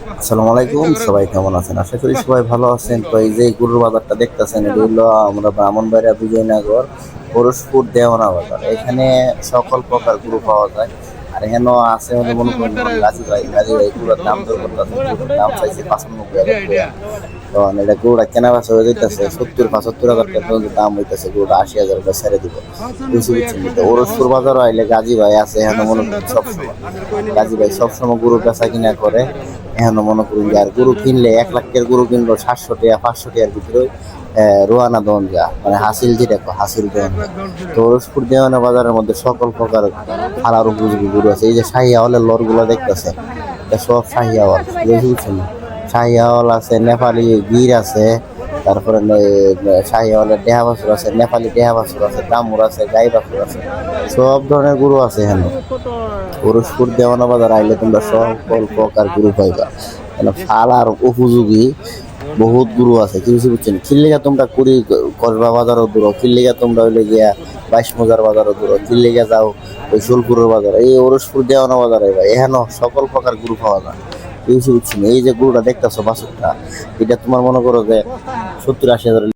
আসসালামু আলাইকুম, সবাই কেমন আছেন? আশা করি সবাই ভালো আছেন। তো এই যে গরুর বাজারটা দেখতেছেন, এটা হলো আমরা ব্রাহ্মণবাড়িয়া বিজয়নগর পরশপুর দেওয়ানা বাজার। এখানে সকল প্রকার গরু পাওয়া যায়। আর এখানেও আছে হলো মনে করেন গাজী ভাই গরুর দাম দর করতেছে। গরুর দাম চাইছে 95,000 টাকা। তো এটা গরুটা কেনা বেচা হয়ে যাইতেছে 70-75 হাজার টাকা পর্যন্ত দাম হইতেছে। গরুটা 80,000 টাকা ছেড়ে দিব, বেশি বুঝছেন। তো ওরসপুর বাজারও আইলে গাজী ভাই আছে এখানে মনে করেন সবসময়। গাজী ভাই সবসময় গরু বেচা কিনা করে। এখন মনে করুন যে আর গরু কিনলে 1 লাখ টাকার গরু কিনলো 700 টাকা 500 টাকার ভিতরে রোয়ানা দন যা মানে হাসিল যেটা হাসিল দেওয়ান। তো ওরসপুর দেওয়ানা বাজারের মধ্যে সকল প্রকার হালার উপযোগী গরু আছে। এই যে শাহী আওয়ালের লরগুলো দেখতেছে, এটা সব শাহী আওয়াল, বুঝছেন? শাহী আওয়াল আছে, নেপালি গির আছে, তারপরে শাহী আওয়ালের দেহা বাছুর আছে, নেপালি দেহা বাছুর আছে, দামুর আছে, গাই বাছুর আছে, সব ধরনের গরু আছে এখানে। পরস্পর দেওয়ানা বাজার আইলে তোমরা সকল প্রকার গরু পাইবা। মানে ফালার উপযোগী বহুত গরু আছে, কি বুঝছেন? কিল্লিগা তোমরা কুড়ি কসবা বাজারও দূর, কিল্লিগা তোমরা হইলে গিয়া 22 মজার বাজারও দূর, কিল্লিগা যাও ওই সোলপুরের বাজার, এই ওরসপুর দেওয়ানা বাজারে ভাই এখানে সকল প্রকার গরু পাওয়া যায়। কি বুঝছেন? এই যে গরুটা দেখতেছো বাছুরটা, এটা তোমার মনে করো যে 70-80 হাজার